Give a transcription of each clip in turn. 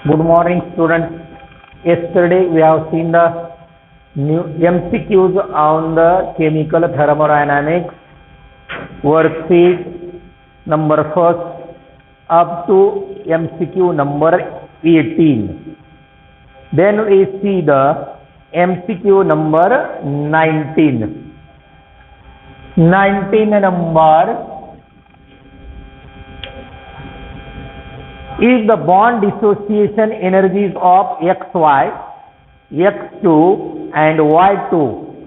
Good morning, students. Yesterday we have seen the new MCQs on the chemical thermodynamics worksheet number first up to MCQ number 18. Then we see the MCQ number 19. 19 number is the bond dissociation energies of XY, X2 and Y2.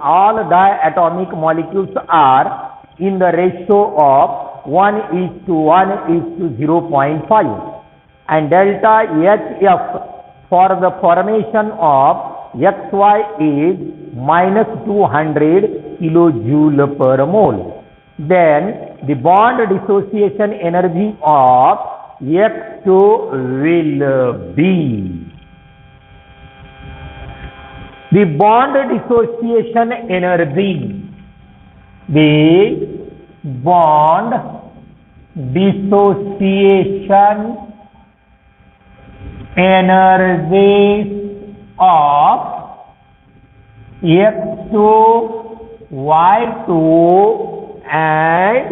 All diatomic molecules are in the ratio of 1:1:0.5 and delta HF for the formation of XY is minus 200 kilojoule per mole. Then the bond dissociation energy of X2 will be the bond dissociation energy. The bond dissociation energy of X2, Y2 and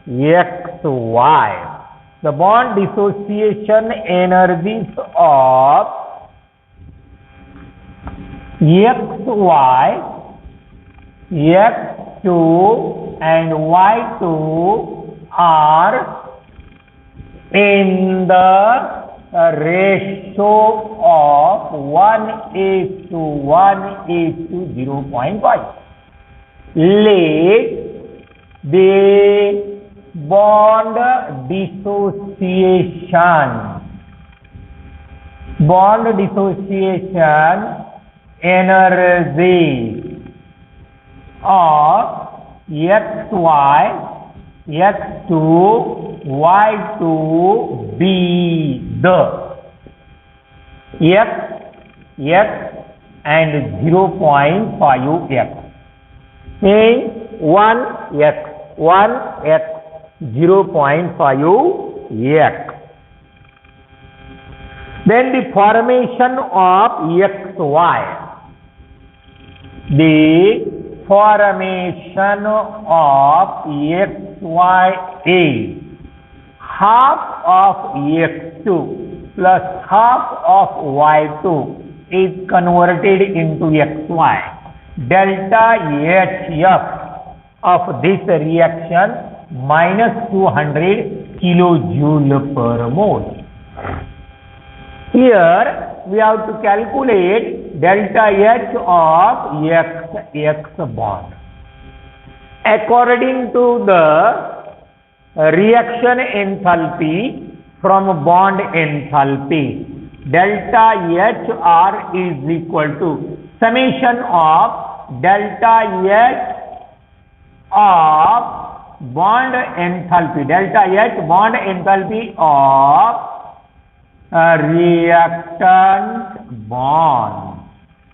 XY. The bond dissociation energies of XY, X2 and Y2 are in the ratio of 1:1:0.5. Let the bond dissociation energy of XY, X2, Y2 be the X and 0.5x. Means 1x, 0.5x. Then the formation of XY. The formation of XY is half of X2 plus half of Y2 is converted into XY. Delta HF of this reaction minus 200 kilojoule per mole. Here we have to calculate delta H of X bond. According to the reaction enthalpy from bond enthalpy, delta HR is equal to summation of delta H of bond enthalpy, delta H bond enthalpy of reactant bond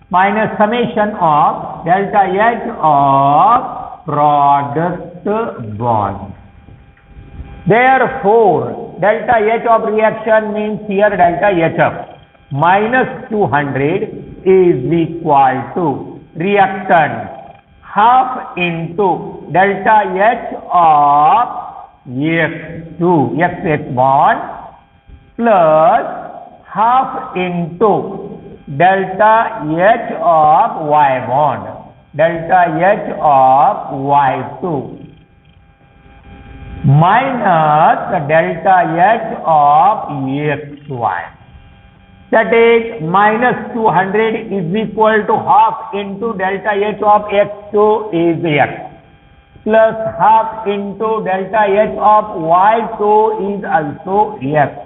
minus summation of delta H of product bond. Therefore, delta H of reaction means here delta HF minus 200 is equal to reactant half into delta H of X2, XX bond plus half into delta H of Y bond, delta H of Y2 minus delta H of XY. That is minus 200 is equal to half into delta H of X2 is X plus half into delta H of Y2 is also X.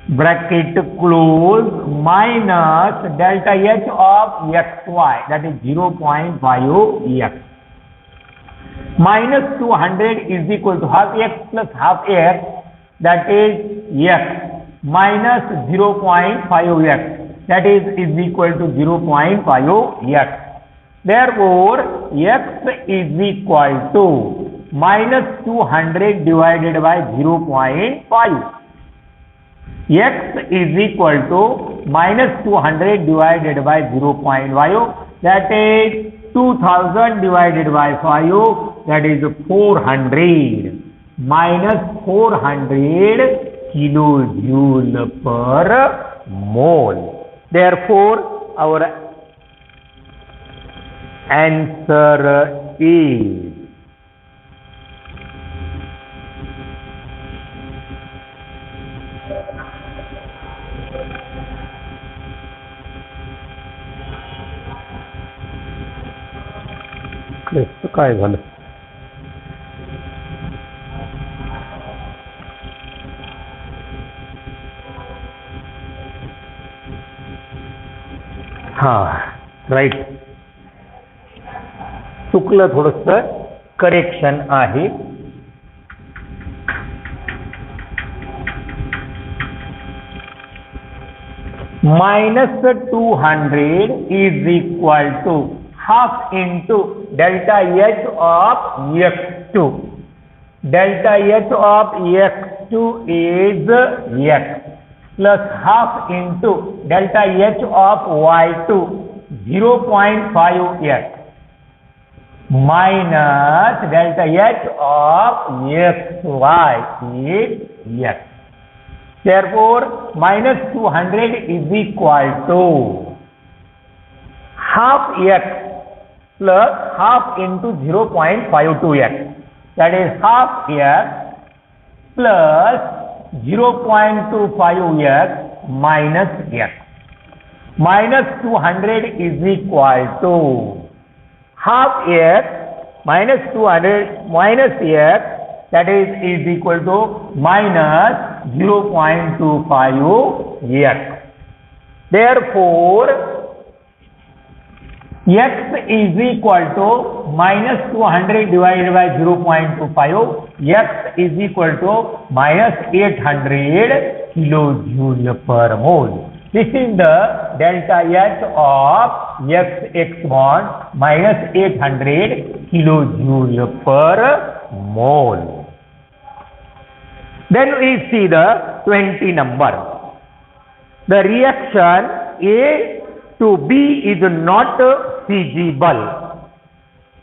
Bracket close minus delta H of XY, that is 0.5x. Minus 200 is equal to half x plus half x, that is x, minus 0.5x, that is equal to 0.5x. Therefore, x is equal to minus 200 divided by 0.5. x is equal to minus 200 divided by 0.5, that is 2000 divided by 5, that is 400, minus 400 kilojoule per mole. Therefore, our answer is काय झालं? हा right, चुकलं, थोडंसं correction आहे. minus 200 is equal to half into delta H of x2. Delta H of x2 is x plus half into delta H of y2 0.5x minus delta H of xy is x. Therefore, minus 200 is equal to half x plus half into 0.52x. That is half x plus 0.25x minus x. Minus 200 is equal to half x minus 200 minus x, that is equal to minus 0.25x. Therefore, x is equal to minus 200 divided by 0.25, x is equal to minus 800 kilojoule per mole. This is the delta H of x bond minus 800 kilojoule per mole. Then we see the 20 number. The reaction A to B is not feasible.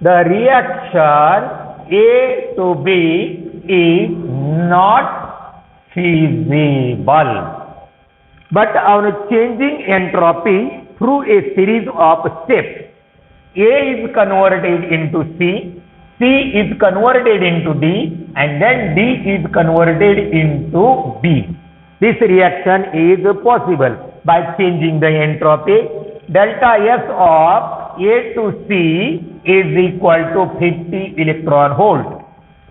The reaction A to B is not feasible. But on changing entropy through a series of steps, A is converted into C, C is converted into D, and then D is converted into B. This reaction is possible by changing the entropy. Delta S of A to C is equal to 50 electron volt.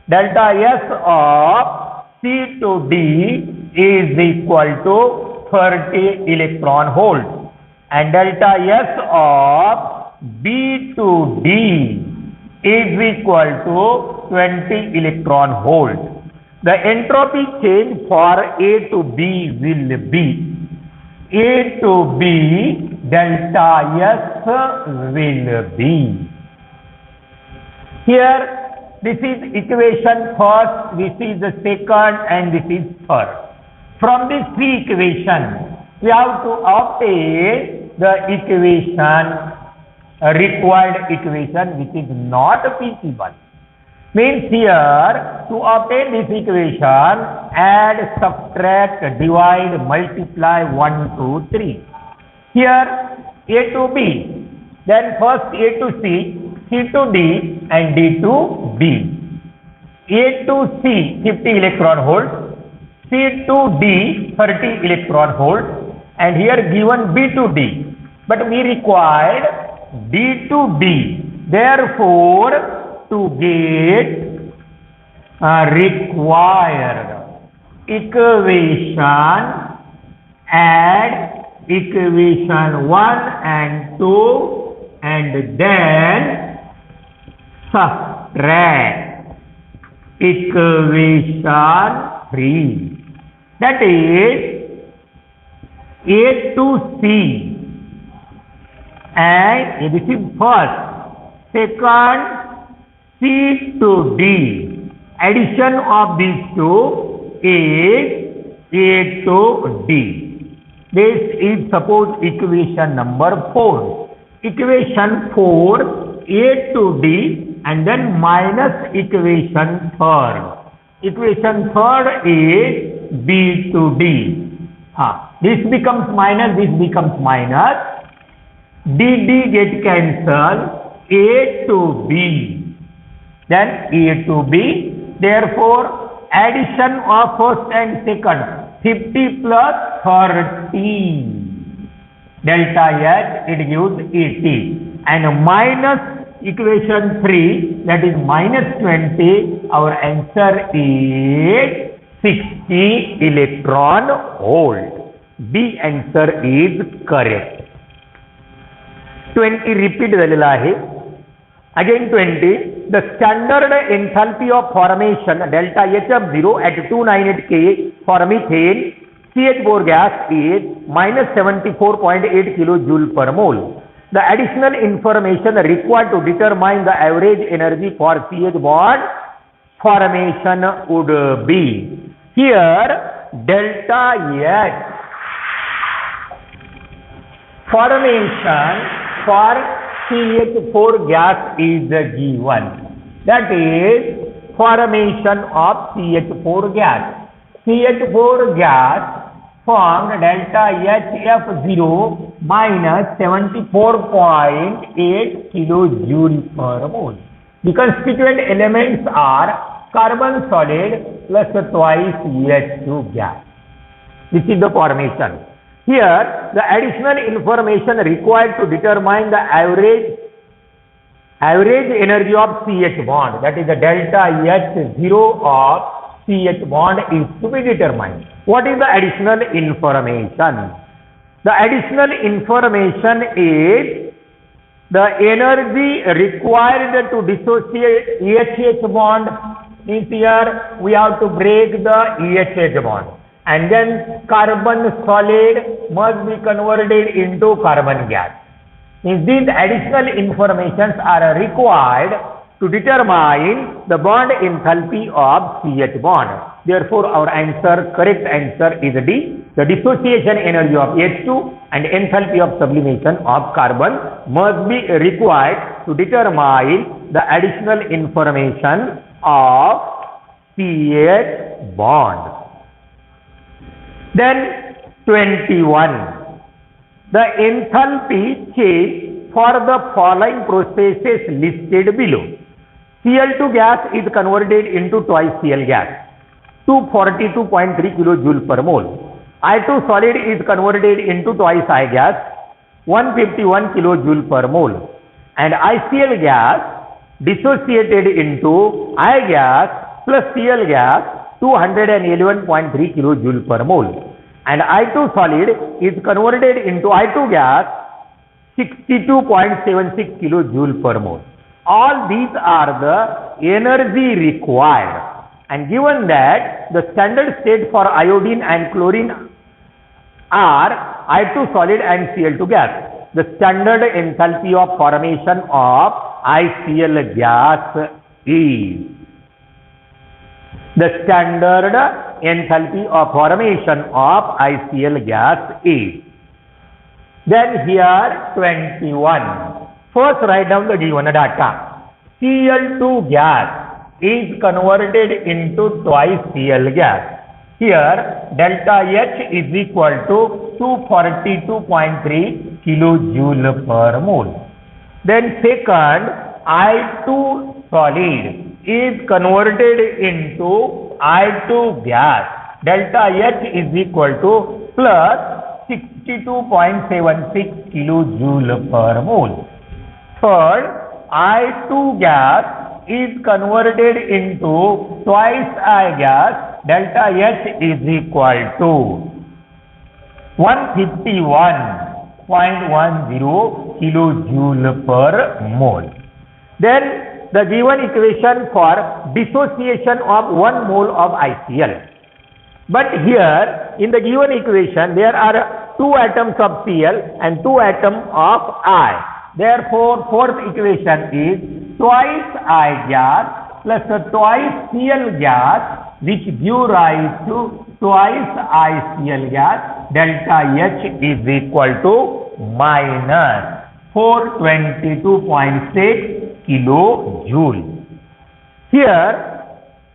Delta S of C to D is equal to 30 electron volt. And delta S of B to D is equal to 20 electron volt. The entropy change for A to B will be A to B delta S will be. Here this is equation first, this is the second, and this is third. From these three equations we have to obtain the equation, required equation, which is not feasible. Means here, to obtain this equation, add, subtract, divide, multiply 1, 2, 3. Here A to B, then first A to C, C to D, and D to B. A to C 50 electron volt, C to D 30 electron volt, and here given B to D. But we required D to B. Therefore, to get required equation, add equation 1 and 2 and then subtract equation 3. That is A to C, and this is first. Second, C to D. Addition of these two is A to D. This is suppose equation number 4. Equation 4, A to D, and then minus equation 3rd. Equation 3rd is B to D. This becomes minus, this becomes minus. D get cancelled. A to B. Then A to B. Therefore, addition of first and second, 50 plus 30. Delta H, it gives 80. And minus equation 3, that is minus 20. Our answer is 60 electron volt. B answer is correct. 20 repeat झालेला आहे. Again 20. The standard enthalpy of formation delta H of 0 at 298 K for methane CH4 gas is minus 74.8 kilojoule per mole. The additional information required to determine the average energy for CH bond formation would be, here delta H formation for CH4 gas is given. That is formation of CH4 gas. CH4 gas formed delta HF0 minus 74.8 kilojoule per mole. The constituent elements are carbon solid plus twice H2 gas. This is the formation. Here, the additional information required to determine the average energy of CH bond, that is the delta H0 of CH bond, is to be determined. What is the additional information? The additional information is the energy required to dissociate EHH bond. Means here we have to break the EHH bond. And then carbon solid must be converted into carbon gas. Means these additional informations are required to determine the bond enthalpy of CH bond. Therefore, our answer, correct answer is D. The dissociation energy of H2 and enthalpy of sublimation of carbon must be required to determine the additional information of CH bond. Then 21. The enthalpy change for the following processes listed below. Cl2 gas is converted into twice Cl gas, 242.3 kilojoule per mole. I2 solid is converted into twice I gas, 151 kilojoule per mole. And ICl gas dissociated into I gas plus Cl gas, 211.3 kilojoule per mole. And I2 solid is converted into I2 gas, 62.76 kilojoule per mole. All these are the energy required. And given that the standard state for iodine and chlorine are I2 solid and Cl2 gas, the standard enthalpy of formation of ICl gas is. The standard enthalpy of formation of ICl gas is. Then here 21. First write down the given data. Cl2 gas is converted into twice Cl gas. Here delta H is equal to 242.3 kilojoule per mole. Then second, I2 solid is converted into I2 gas. Delta H is equal to plus 62.76 kilojoule per mole. Third, I2 gas is converted into twice I gas. Delta H is equal to 151.10 kilojoule per mole. Then the given equation for dissociation of 1 mole of ICl. But here in the given equation there are 2 atoms of Cl and 2 atoms of I. Therefore, fourth equation is twice I gas plus twice Cl gas, which give rise to twice ICl gas, delta H is equal to minus 422.6 kilojoule. Here,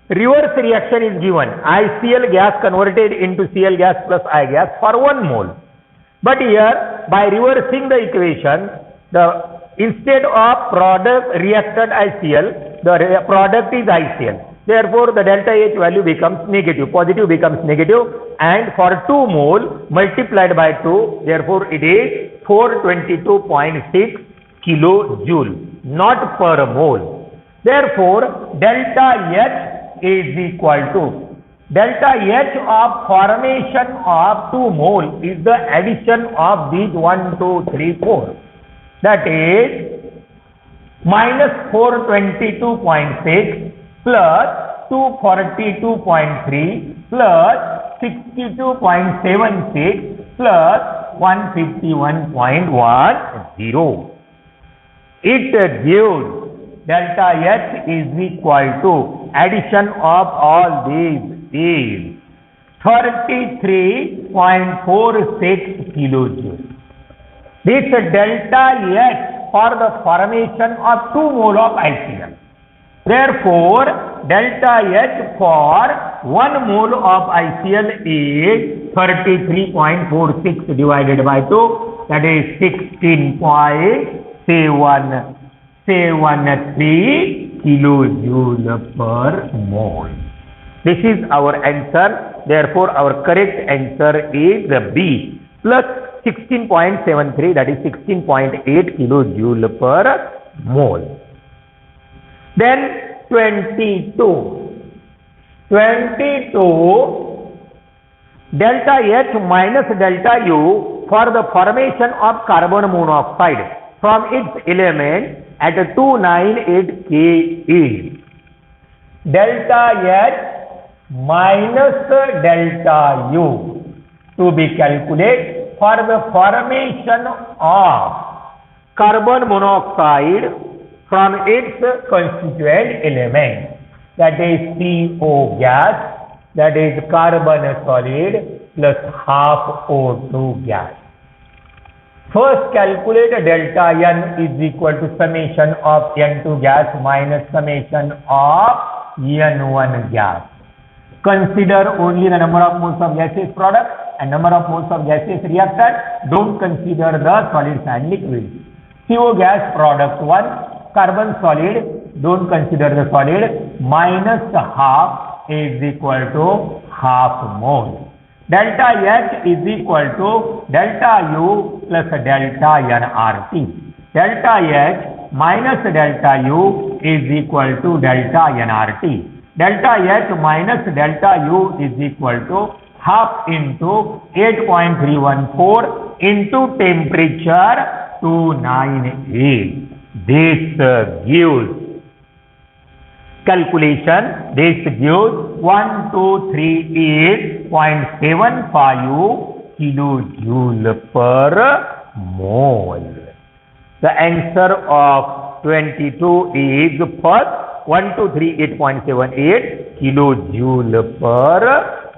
reverse reaction is given. ICl gas converted into Cl gas plus I gas for 1 mole. But here, by reversing the equation, instead of product reactant ICl, the product is ICl. Therefore, the delta H value becomes negative. Positive becomes negative, and for 2 mole multiplied by 2, therefore it is 422.6 kilojoule, not per mole. Therefore, delta H is equal to delta H of formation of 2 mole is the addition of these 1, 2, 3, 4. That is minus 422.6 plus 242.3 plus 62.76 plus 151.10. It gives delta H is equal to addition of all these is 33.46 kilojoule. This delta H for the formation of 2 mole of ICl. Therefore, delta H for 1 mole of ICl is 33.46 divided by 2, that is 16.773 kilojoule per mole. This is our answer. Therefore, our correct answer is B plus 16.73, that is 16.8 kilojoule per mole. Then 22. Delta H minus delta U for the formation of carbon monoxide from its element at 298 K is delta H minus delta U to be calculated for the formation of carbon monoxide from its constituent element, that is CO gas, that is carbon solid plus half O2 gas. First, calculate delta N is equal to summation of N2 gas minus summation of N1 gas. Consider only the number of moles of gaseous product and number of moles of gaseous reactant. Don't consider the solids and liquids. CO gas product 1, carbon solid, don't consider the solid, minus half is equal to half mole. Delta H is equal to delta U plus delta nRT. Delta H minus delta U is equal to delta nRT. Delta H minus delta U is equal to half into 8.314 into temperature 298. This gives calculation. This gives 1238.75 kilojoule per mole. The answer of 22 is first 1238.78 kilojoule per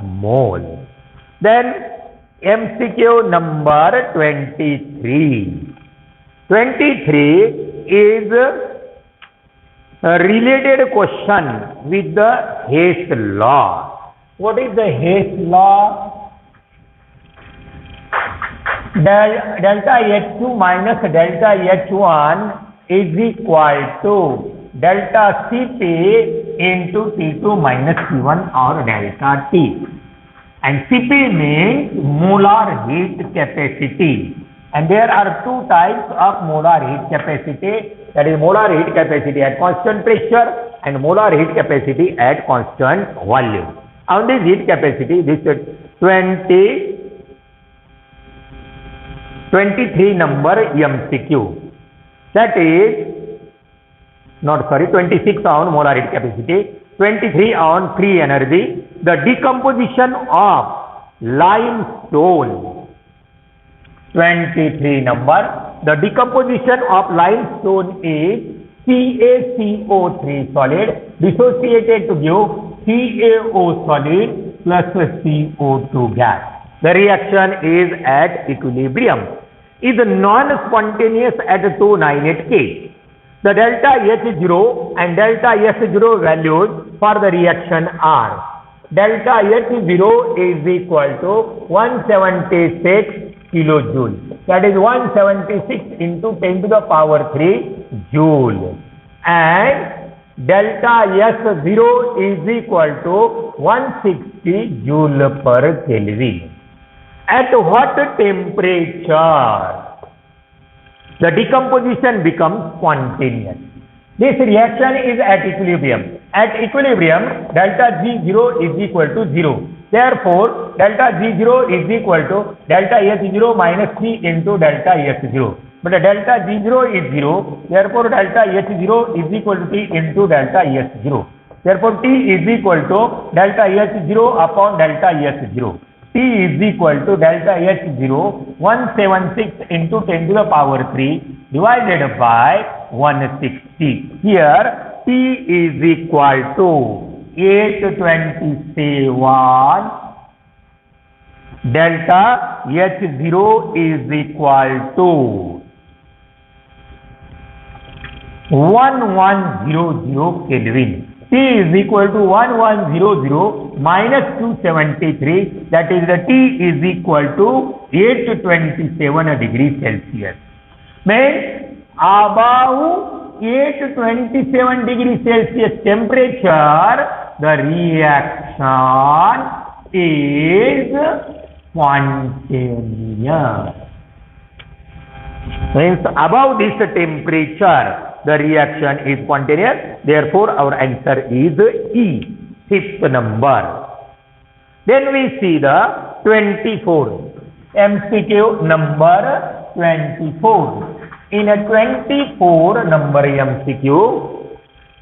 mole. Then MCQ number 23. 23 is a related question with the Hess law. What is the Hess law? Delta H2 minus delta H1 is equal to delta Cp into T2 minus T1 or delta T. And Cp means molar heat capacity. And there are two types of molar heat capacity, that is molar heat capacity at constant pressure and molar heat capacity at constant volume. On this heat capacity, this is 23 number MCQ. That is, 26 on molar heat capacity, 23 on free energy. The decomposition of limestone. 23 number. The decomposition of limestone is CaCO3 solid dissociated to give CaO solid plus CO2 gas. The reaction is at equilibrium. Is non-spontaneous at 298 K. The delta H0 and delta S0 values for the reaction are: delta H0 is equal to 176 kilojoule. That is 176 into 10 to the power 3 joule. And delta S0 is equal to 160 joule per Kelvin. At what temperature the decomposition becomes spontaneous? This reaction is at equilibrium. At equilibrium, delta G0 is equal to 0. Therefore, delta G0 is equal to delta H0 minus T into delta S0. But delta G0 is 0. Therefore, delta H0 is equal to T into delta S0. Therefore, T is equal to delta H0 upon delta S0. T is equal to delta H0 176 into 10 to the power 3 divided by 160. Here T is equal to 827. Delta H0 is equal to 1100 Kelvin. T is equal to 1100 minus 273, that is the T is equal to 827 degrees Celsius. Means above 827 degrees Celsius temperature, the reaction is spontaneous. Means above this temperature, the reaction is spontaneous. Therefore, our answer is E, fifth number. Then we see the 24. MCQ number 24. In a 24 number MCQ,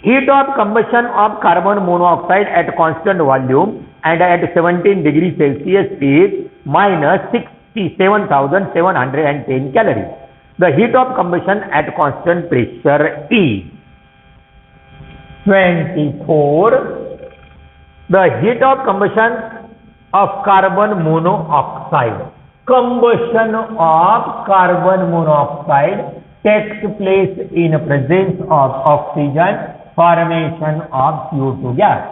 heat of combustion of carbon monoxide at constant volume and at 17 degrees Celsius is minus 67,710 calories. The heat of combustion at constant pressure is 24. The heat of combustion of carbon monoxide. Combustion of carbon monoxide takes place in presence of oxygen, formation of CO2 gas.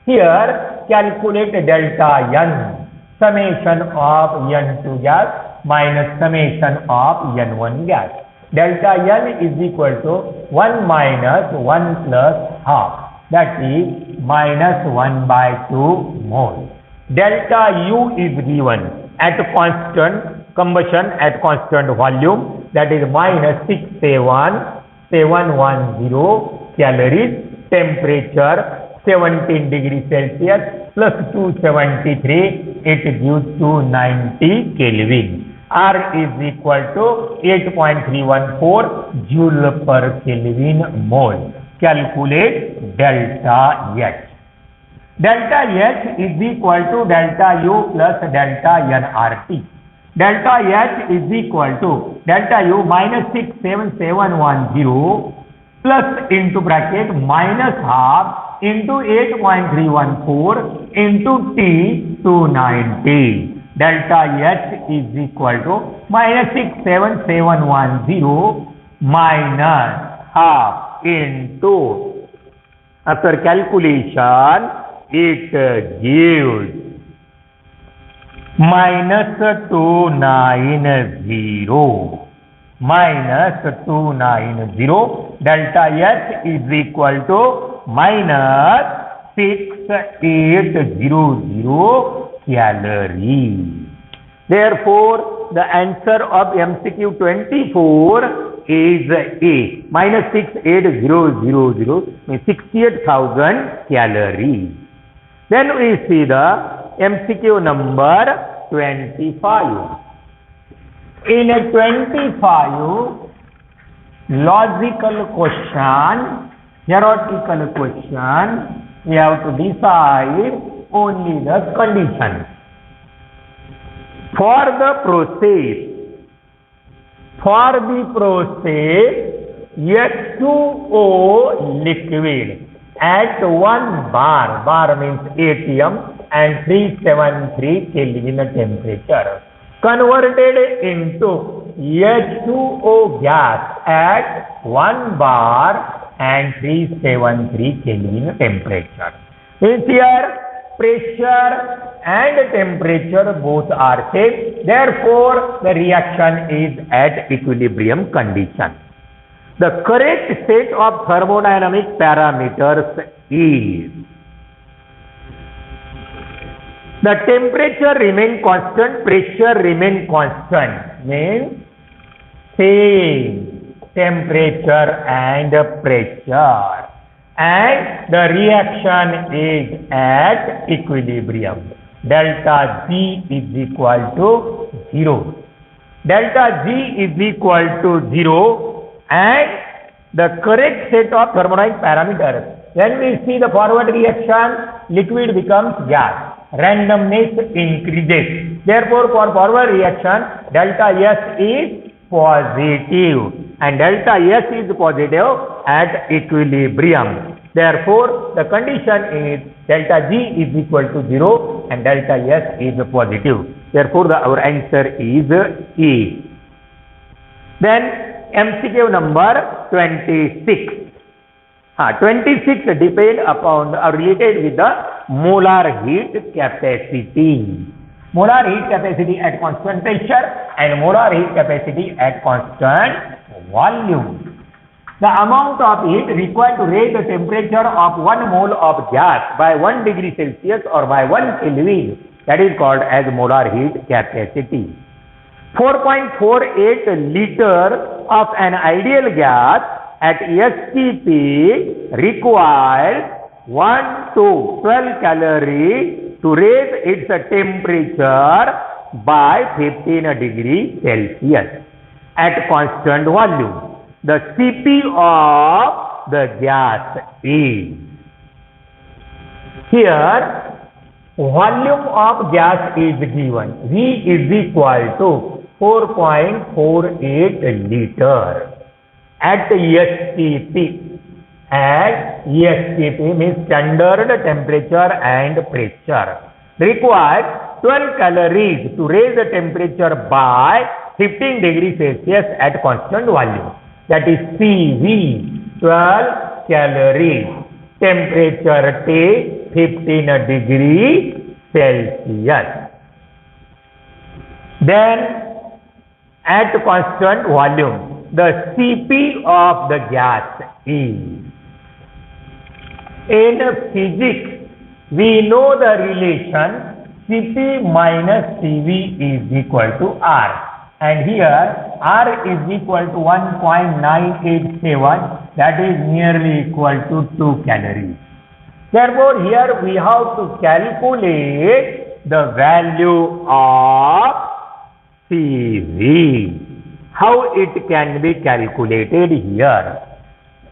Here, calculate delta N, summation of N2 gas minus summation of N1 gas. Delta N is equal to 1 minus 1 plus half, that is minus 1 by 2 mole. Delta U is given at constant combustion at constant volume, that is minus 67710 calories, temperature 17 degrees Celsius plus 273, it gives 290 Kelvin. R is equal to 8.314 joule per Kelvin mole. Calculate delta H. Delta H is equal to delta U plus delta nRT. Delta H is equal to delta U minus 67710 plus into bracket minus half into 8.314 into T 290. Delta H is equal to minus 67710 minus half into, after calculation, it gives minus 290. Minus 290. Delta H is equal to minus 6800 calories. Therefore, the answer of MCQ 24 is A, minus 68,000 means 68,000 calories. Then we see the MCQ number 25. In a 25 logical question, theoretical question, we have to decide only the conditions. For the process H2O liquid at 1 bar means ATM, and 373 Kelvin temperature. Converted into H2O gas at 1 bar and 373 Kelvin temperature. Means here pressure and temperature both are same. Therefore, the reaction is at equilibrium condition. The correct set of thermodynamic parameters is the temperature remain constant, pressure remain constant, means same temperature and pressure, and the reaction is at equilibrium. Delta G is equal to 0. Delta G is equal to 0, and the correct set of thermodynamic parameters. When we see the forward reaction, liquid becomes gas. Randomness increases. Therefore, for forward reaction, delta S is positive, and delta S is positive at equilibrium. Therefore, the condition is delta G is equal to 0 and delta S is positive. Therefore, our answer is E. Then MCQ number 26. 26 depend upon or related with the molar heat capacity. Molar heat capacity at constant pressure and molar heat capacity at constant volume. The amount of heat required to raise the temperature of 1 mole of gas by 1 degree Celsius or by 1 Kelvin, that is called as molar heat capacity. 4.48 liter of an ideal gas at STP requires 1 to 12 calories to raise its temperature by 15 degrees Celsius at constant volume. The Cp of the gas is, here volume of gas is given. V is equal to 4.48 liter at STP. At STP means standard temperature and pressure. Required 12 calories to raise the temperature by 15 degrees Celsius at constant volume. That is CV, 12 calories. Temperature T, 15 degrees Celsius. Then at constant volume, the Cp of the gas is. In physics, we know the relation Cp minus Cv is equal to R. And here R is equal to 1.987, that is nearly equal to 2 calories. Therefore, here we have to calculate the value of Cv. How it can be calculated here?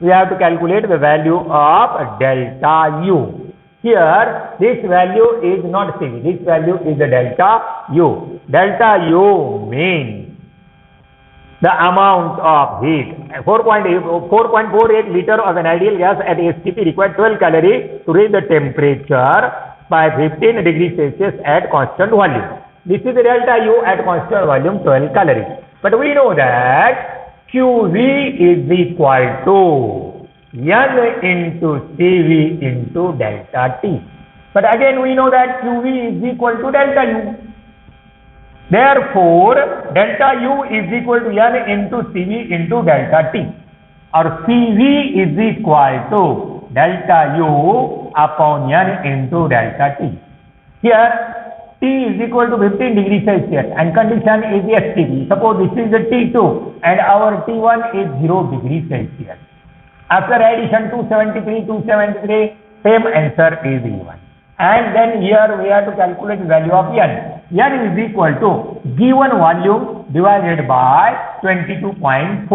We have to calculate the value of delta U. Here, this value is not Cv, this value is the delta U. Delta U means the amount of heat. 4.48 liter of an ideal gas at STP required 12 calories to raise the temperature by 15 degrees Celsius at constant volume. This is the delta U at constant volume, 12 calories. But we know that QV is equal to N into Cv into delta T. But again we know that QV is equal to delta U. Therefore, delta U is equal to N into Cv into delta T. Or Cv is equal to delta U upon N into delta T. Here T is equal to 15 degrees Celsius and condition is STP. Suppose this is the T2 and our T1 is 0 degrees Celsius. After addition 273, same answer is given. And then here we have to calculate the value of N. N is equal to given volume divided by 22.4.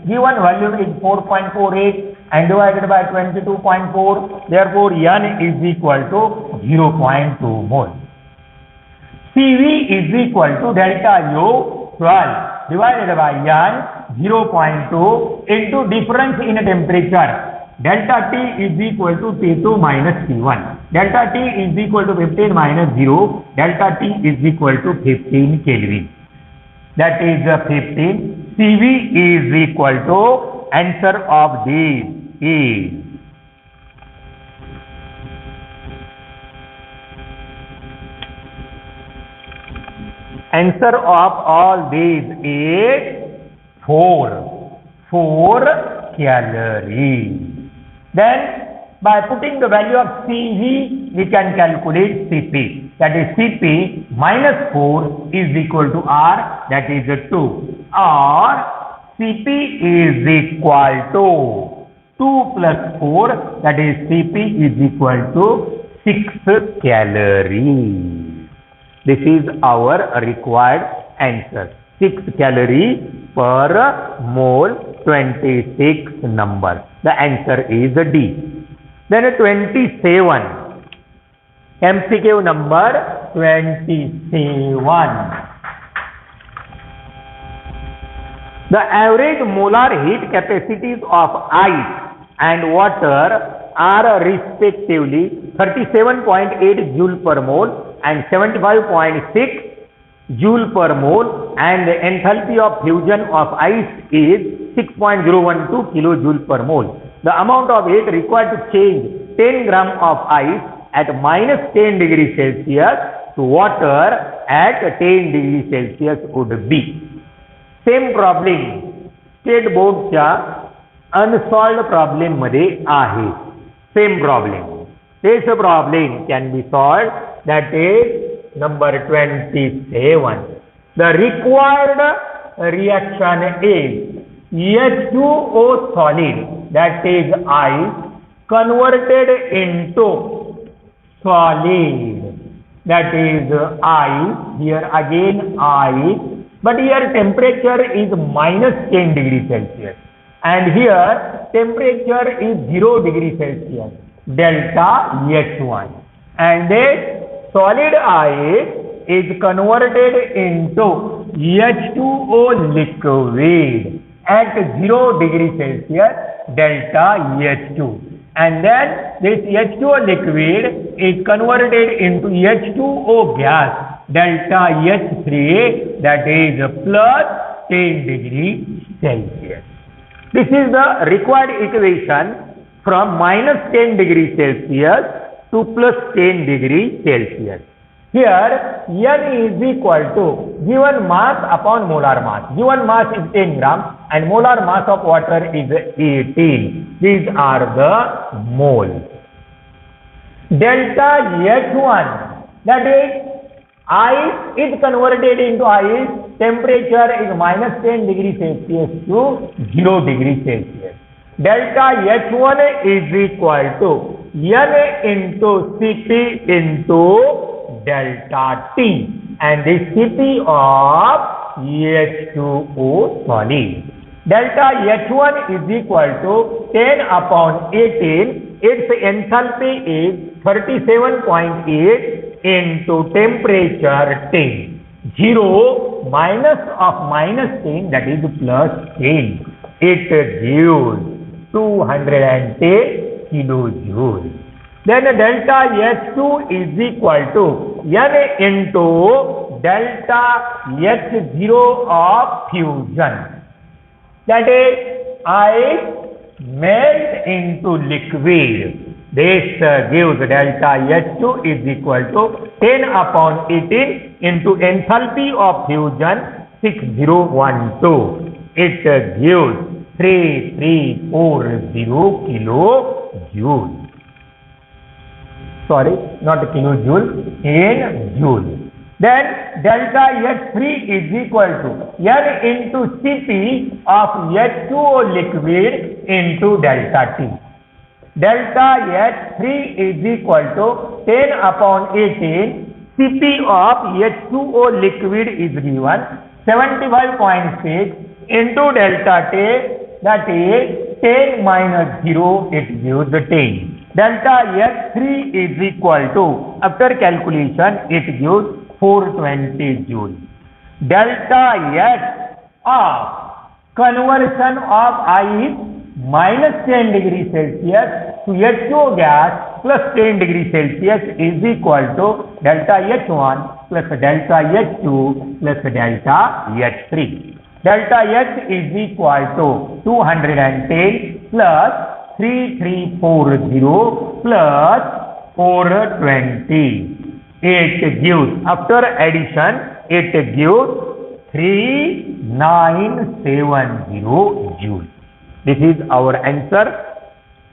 Given volume is 4.48 and divided by 22.4. Therefore, N is equal to 0.2 mole. Cv is equal to delta U 12 divided by N 0.2 into difference in temperature. delta T is equal to T2 minus T1. Delta T is equal to 15 minus 0. Delta T is equal to 15 Kelvin. That is 15. CV is equal to answer of this is answer of all these is 4 calories. Then by putting the value of CV, we can calculate CP. That is CP minus 4 is equal to R, that is 2. Or CP is equal to 2 plus 4, that is CP is equal to 6 calories. This is our required answer. 6 calories per mole, 26 number. The answer is D. Then 27. MCQ number 27. The average molar heat capacities of ice and water are respectively 37.8 joule per mole and 75.6 joule per mole, and the enthalpy of fusion of ice is 6.012 kilojoule per mole. The amount of heat required to change 10 gram of ice at minus 10 degrees Celsius to water at 10 degrees Celsius would be. Same problem state बोर्डच्या unsolved problem मध्ये आहे. Same problem. This problem can be solved. That is number 27. The required reaction is H2O solid, that is ice, converted into solid, that is ice. Here again ice, but here temperature is minus 10 degrees Celsius and here temperature is 0 degrees Celsius, delta H1, and this solid ice is converted into H2O liquid at 0 degrees Celsius, delta H2, and then this H2O liquid is converted into H2O gas, delta H3, that is plus 10 degrees Celsius. This is the required equation from minus 10 degrees Celsius to plus 10 degrees Celsius. Here N is equal to given mass upon molar mass. Given mass is 10 gram and molar mass of water is 18. These are the moles. Delta H1, that is ice is converted into ice, temperature is minus 10 degrees Celsius to 0 degrees Celsius. Delta H1 is equal to N into Cp into delta T, and this Cp of H2O solid. Delta H1 is equal to 10 upon 18. Its enthalpy is 37.8 into temperature 10. 0 minus of minus 10, that is plus 10. It gives 210 kilojoules. Then delta H2 is equal to N into delta H0 of fusion. That is ice melt into liquid. This gives delta H2 is equal to 10 upon 18 into enthalpy of fusion 6012. It gives 3340 kilojoule. Sorry, not kilojoule, in joule. Then delta H3 is equal to N into Cp of H2O liquid into delta T. Delta H3 is equal to 10 upon 18. Cp of H2O liquid is given 75.6 into delta T, that is 10 minus 0, it gives 10. Delta H3 is equal to, after calculation, it gives 420 joule. Delta H of conversion of ice minus 10 degree Celsius to H2O gas plus 10 degree Celsius is equal to delta H1 plus delta H2 plus delta H3. Delta H is equal to 210 plus 3340 plus 420. It gives, after addition, it gives 3970 joules. This is our answer.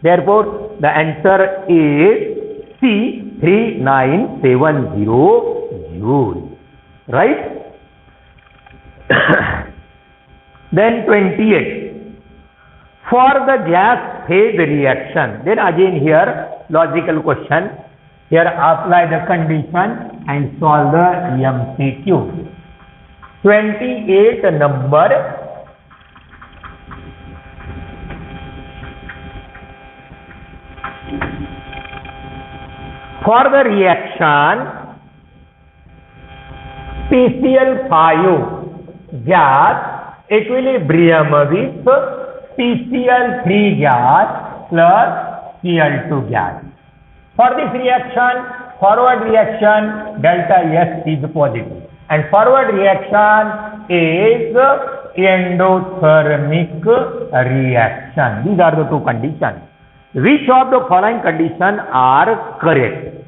Therefore, the answer is C, 3970 joules. Right? Then 28. For the gas phase reaction, then again here logical question. Here apply the condition and solve the MCQ. 28 number. For the reaction PCl5 gas equilibrium with PCl3 gas plus Cl2 gas. For this reaction, forward reaction delta S is positive and forward reaction is endothermic reaction. These are the two conditions. Which of the following conditions are correct?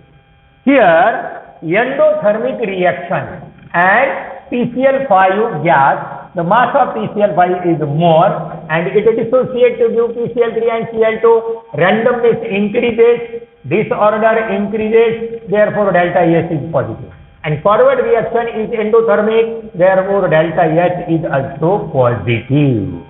Here, endothermic reaction and PCl5 gas, the mass of PCl5 is more and it dissociates to give PCl3 and Cl2. Randomness increases, disorder increases, therefore delta S is positive. And forward reaction is endothermic, therefore delta S is also positive.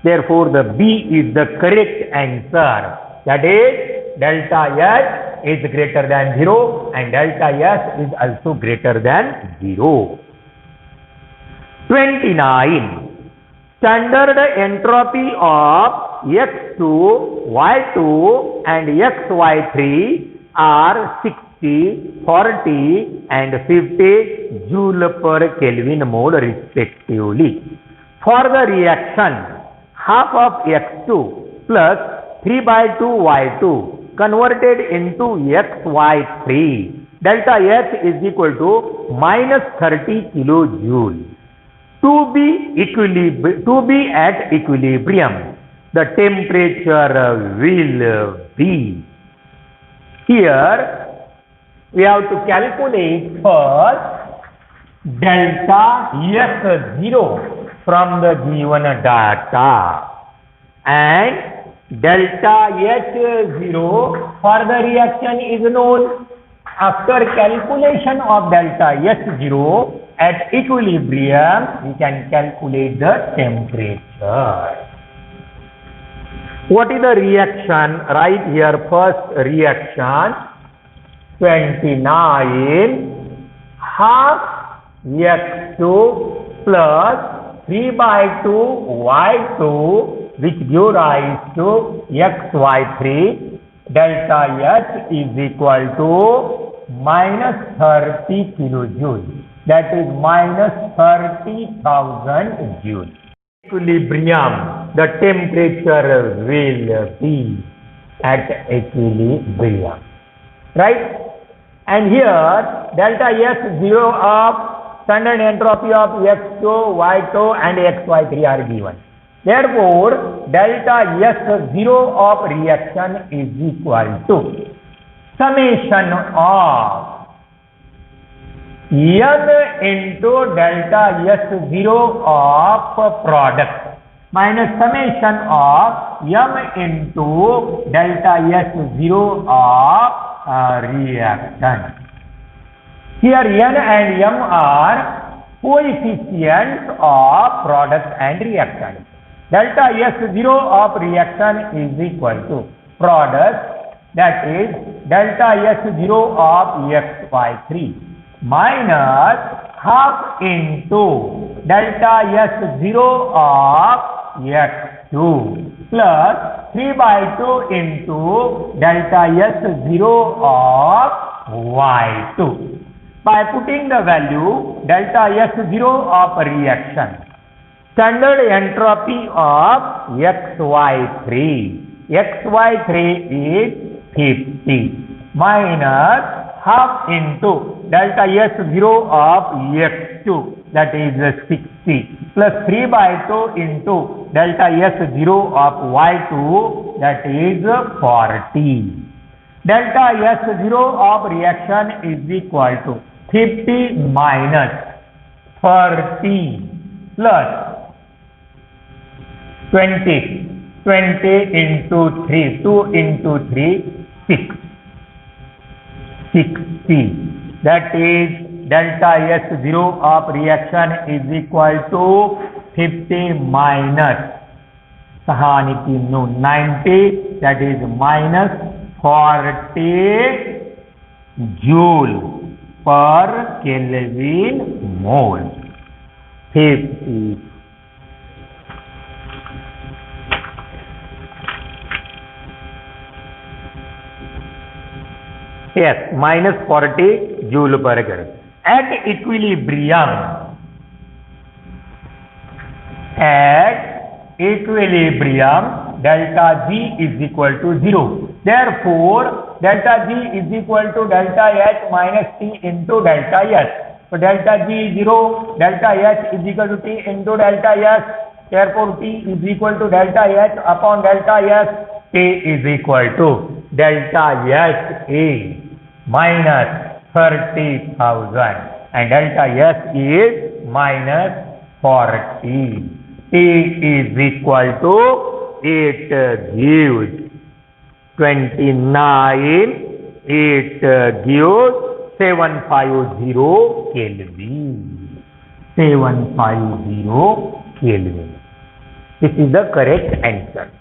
Therefore, the B is the correct answer. That is, delta S is greater than 0 and delta S is also greater than 0. 29. Standard entropy of X2, Y2 and XY3 are 60, 40 and 50 joule per Kelvin mole respectively. For the reaction, half of X2 plus 3 by 2 Y2 converted into XY3, delta S is equal to minus 30 kilojoule. To be at equilibrium, the temperature will be. Here, we have to calculate first delta S0 from the given data and delta H0 for the reaction is known. After calculation of delta S0 at equilibrium, we can calculate the temperature. What is the reaction? Right here, first reaction, 29, half X2 plus 3 by 2 Y2 which give rise to XY3, delta H is equal to minus 30 kilojoules. That is minus 30,000 joules. Equilibrium, the temperature will be at equilibrium. Right? And here, delta S0 of standard entropy of X2, Y2 and XY3 are given. Therefore, delta S0 of reaction is equal to summation of M into delta S0 of product minus summation of M into delta S0 of reactant. Here N and M are coefficients of product and reactant. Delta S0 of reaction is equal to product, that is delta S0 of XY3 minus half into delta S0 of X2 plus 3 by 2 into delta S0 of Y2. By putting the value delta S0 of reaction Standard entropy of XY3. XY3 is 50 minus half into delta S0 of X2, that is 60, plus 3 by 2 into delta S0 of Y2, that is 40. Delta S0 of reaction is equal to 50 minus 30 plus 20. 20 into 3, 2 into 3, 6. 60. That is delta S0 of reaction is equal to 50 minus 90, that is minus 40 joule per Kelvin mole. 50. Yes, minus 40 joule per Kelvin. At equilibrium, delta G is equal to 0. Therefore, delta G is equal to delta H minus T into delta S. So, delta G is 0, delta H is equal to T into delta S. Therefore, T is equal to delta H upon delta S. T is equal to delta H is minus 30,000 and delta S is minus 40. T is equal to 8 gives 29, 8 gives 750 Kelvin. 750 Kelvin. This is the correct answer.